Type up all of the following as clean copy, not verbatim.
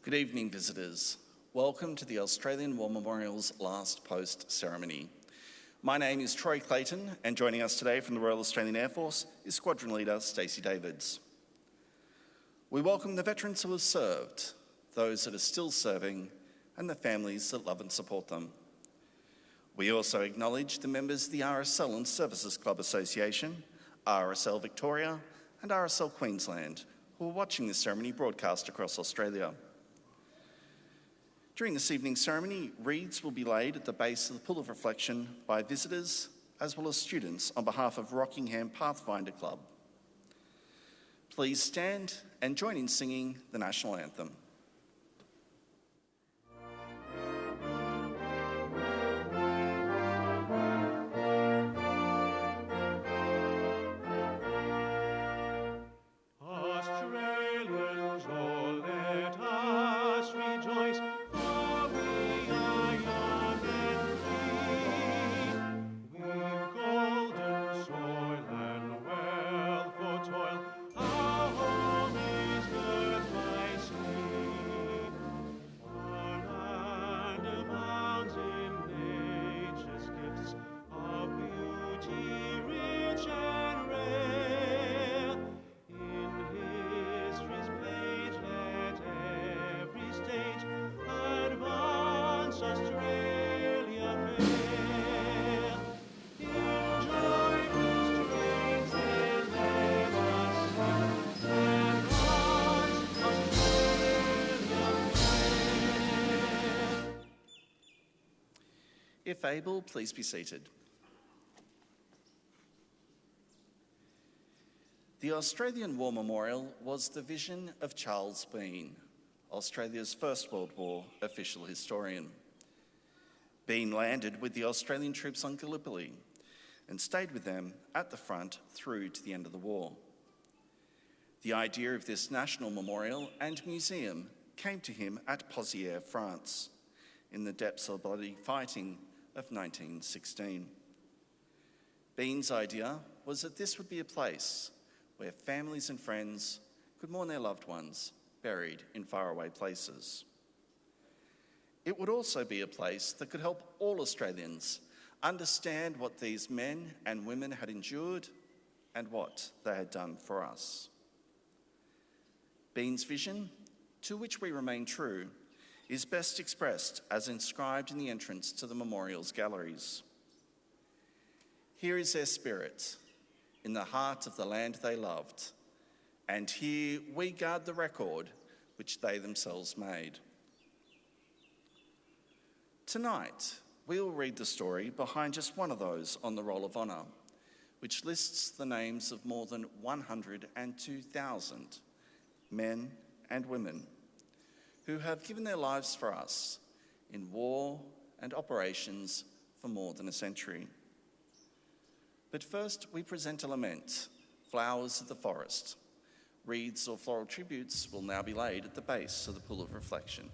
Good evening, visitors. Welcome to the Australian War Memorial's last post ceremony. My name is Troy Clayton, and joining us today from the Royal Australian Air Force is Squadron Leader Stacey Davids. We welcome the veterans who have served, those that are still serving, and the families that love and support them. We also acknowledge the members of the RSL and Services Club Association, RSL Victoria, and RSL Queensland, who are watching this ceremony broadcast across Australia. During this evening's ceremony, wreaths will be laid at the base of the Pool of Reflection by visitors as well as students on behalf of Rockingham Pathfinder Club. Please stand and join in singing the National Anthem. If able, please be seated. The Australian War Memorial was the vision of Charles Bean, Australia's First World War official historian. Bean landed with the Australian troops on Gallipoli and stayed with them at the front through to the end of the war. The idea of this national memorial and museum came to him at Pozières, France, in the depths of bloody fighting of 1916. Bean's idea was that this would be a place where families and friends could mourn their loved ones buried in faraway places. It would also be a place that could help all Australians understand what these men and women had endured and what they had done for us. Bean's vision, to which we remain true, is best expressed as inscribed in the entrance to the memorial's galleries. Here is their spirit, in the heart of the land they loved, and here we guard the record which they themselves made. Tonight, we will read the story behind just one of those on the Roll of Honour, which lists the names of more than 102,000 men and women who have given their lives for us in war and operations for more than a century. But first, we present a lament, Flowers of the Forest. Wreaths or floral tributes will now be laid at the base of the Pool of Reflection.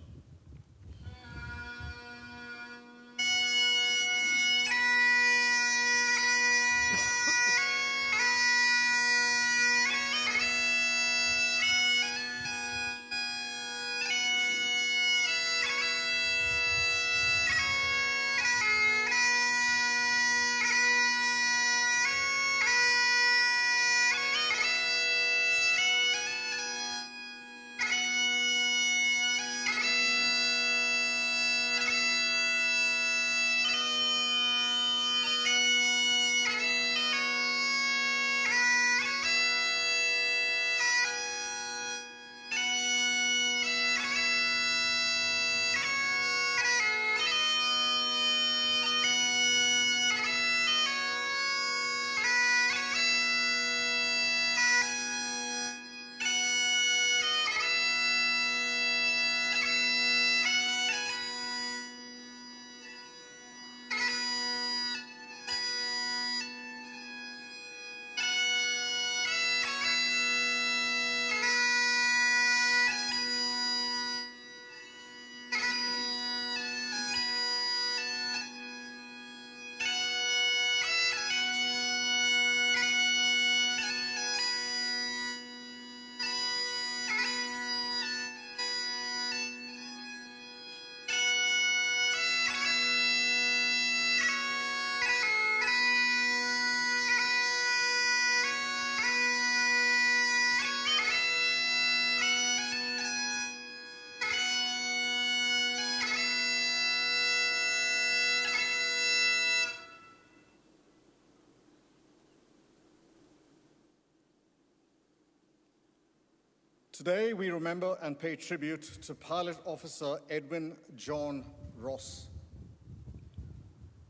Today, we remember and pay tribute to Pilot Officer Edwin John Ross.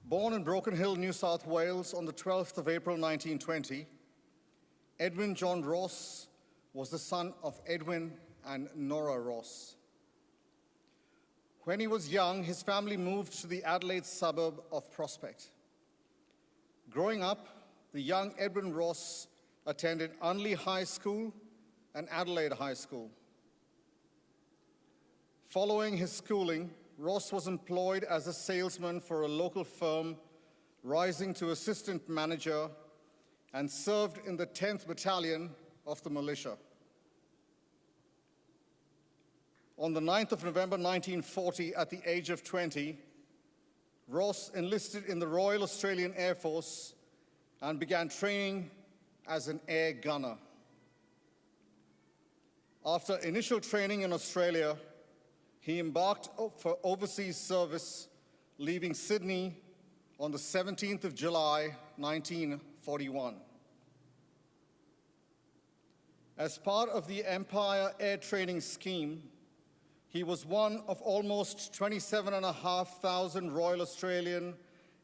Born in Broken Hill, New South Wales on the 12th of April 1920, Edwin John Ross was the son of Edwin and Nora Ross. When he was young, his family moved to the Adelaide suburb of Prospect. Growing up, the young Edwin Ross attended Unley High School and Adelaide High School. Following his schooling, Ross was employed as a salesman for a local firm, rising to assistant manager, and served in the 10th Battalion of the militia. On the 9th of November 1940, at the age of 20, Ross enlisted in the Royal Australian Air Force and began training as an air gunner. After initial training in Australia, he embarked for overseas service, leaving Sydney on the 17th of July, 1941. As part of the Empire Air Training Scheme, he was one of almost 27,500 Royal Australian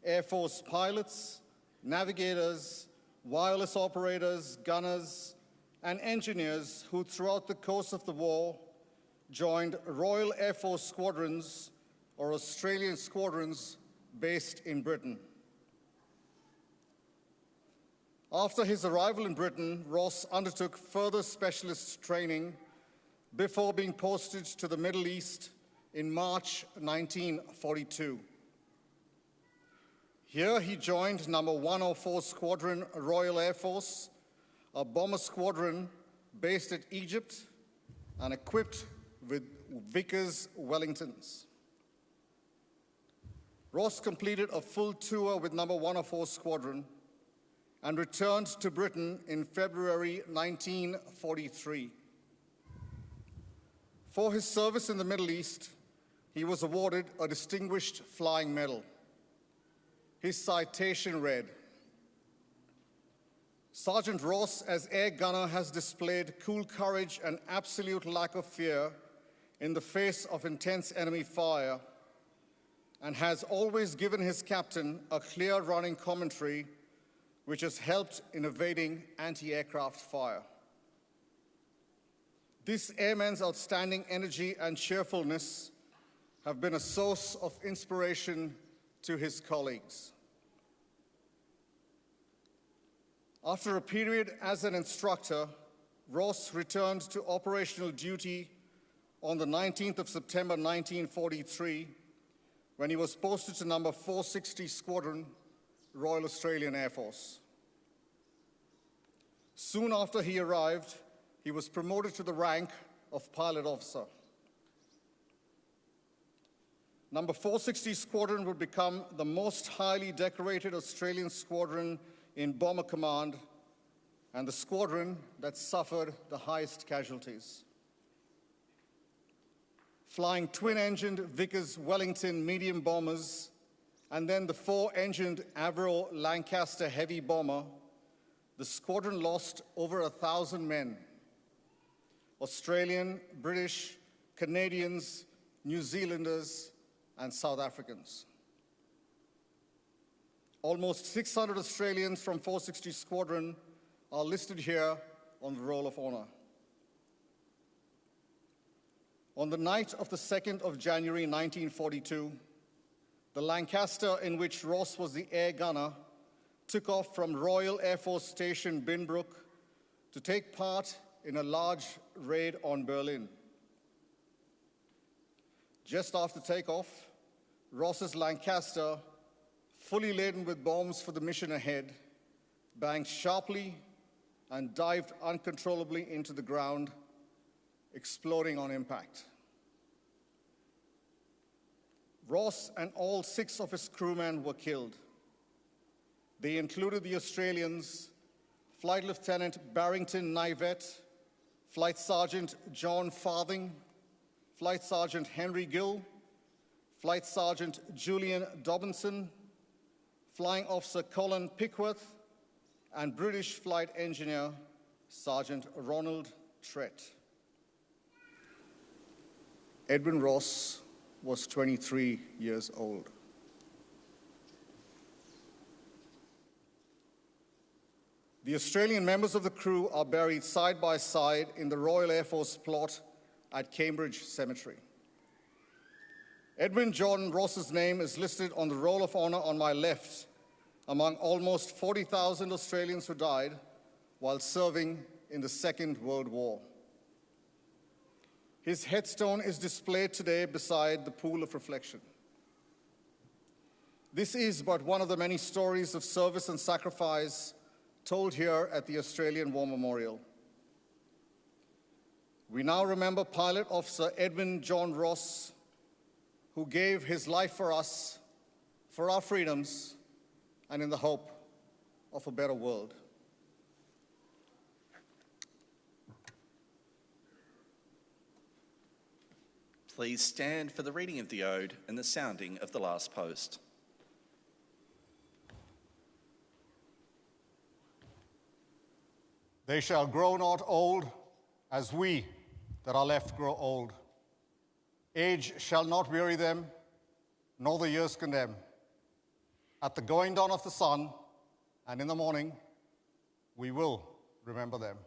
Air Force pilots, navigators, wireless operators, gunners, and engineers who, throughout the course of the war, joined Royal Air Force squadrons or Australian squadrons based in Britain. After his arrival in Britain, Ross undertook further specialist training before being posted to the Middle East in March 1942. Here he joined No. 104 Squadron Royal Air Force, a bomber squadron based at Egypt and equipped with Vickers Wellingtons. Ross completed a full tour with No. 104 Squadron and returned to Britain in February 1943. For his service in the Middle East, he was awarded a Distinguished Flying Medal. His citation read, "Sergeant Ross, as air gunner, has displayed cool courage and absolute lack of fear in the face of intense enemy fire, and has always given his captain a clear running commentary which has helped in evading anti-aircraft fire. This airman's outstanding energy and cheerfulness have been a source of inspiration to his colleagues." After a period as an instructor, Ross returned to operational duty on the 19th of September 1943 when he was posted to No. 460 Squadron, Royal Australian Air Force. Soon after he arrived, he was promoted to the rank of pilot officer. No. 460 Squadron would become the most highly decorated Australian squadron in Bomber Command and the squadron that suffered the highest casualties. Flying twin-engined Vickers Wellington medium bombers and then the four-engined Avro Lancaster heavy bomber, the squadron lost over 1,000 men: Australian, British, Canadians, New Zealanders, and South Africans. Almost 600 Australians from 460 Squadron are listed here on the Roll of Honour. On the night of the 2nd of January 1942, the Lancaster, in which Ross was the air gunner, took off from Royal Air Force Station Binbrook to take part in a large raid on Berlin. Just after takeoff, Ross's Lancaster, fully laden with bombs for the mission ahead, banged sharply and dived uncontrollably into the ground, exploding on impact. Ross and all 6 of his crewmen were killed. They included the Australians, Flight Lieutenant Barrington Nivette, Flight Sergeant John Farthing, Flight Sergeant Henry Gill, Flight Sergeant Julian Dobinson, Flying Officer Colin Pickworth, and British Flight Engineer Sergeant Ronald Trett. Edwin Ross was 23 years old. The Australian members of the crew are buried side by side in the Royal Air Force plot at Cambridge Cemetery. Edwin John Ross's name is listed on the Roll of Honour on my left among almost 40,000 Australians who died while serving in the Second World War. His headstone is displayed today beside the pool of reflection. This is but one of the many stories of service and sacrifice told here at the Australian War Memorial. We now remember Pilot Officer Edwin John Ross, who gave his life for us, for our freedoms, and in the hope of a better world. Please stand for the reading of the ode and the sounding of the last post. They shall grow not old, as we that are left grow old. Age shall not weary them, nor the years condemn. At the going down of the sun, and in the morning, we will remember them.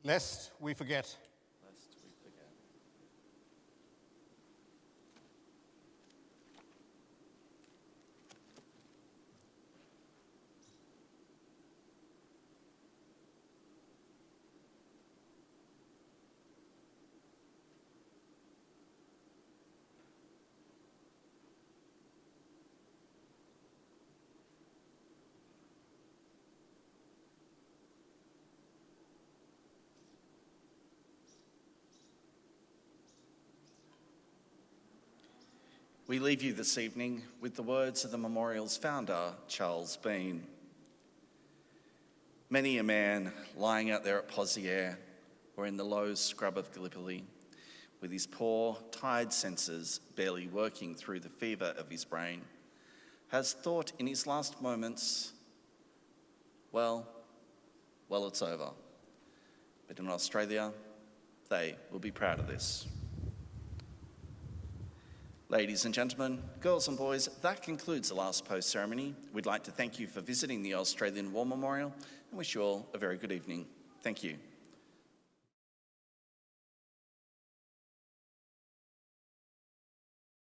Lest we forget. Lest we forget. We leave you this evening with the words of the memorial's founder, Charles Bean. Many a man lying out there at Pozières or in the low scrub of Gallipoli, with his poor, tired senses barely working through the fever of his brain, has thought in his last moments, well, it's over. But in Australia, they will be proud of this. Ladies and gentlemen, girls and boys, that concludes the last post ceremony. We'd like to thank you for visiting the Australian War Memorial and wish you all a very good evening. Thank you.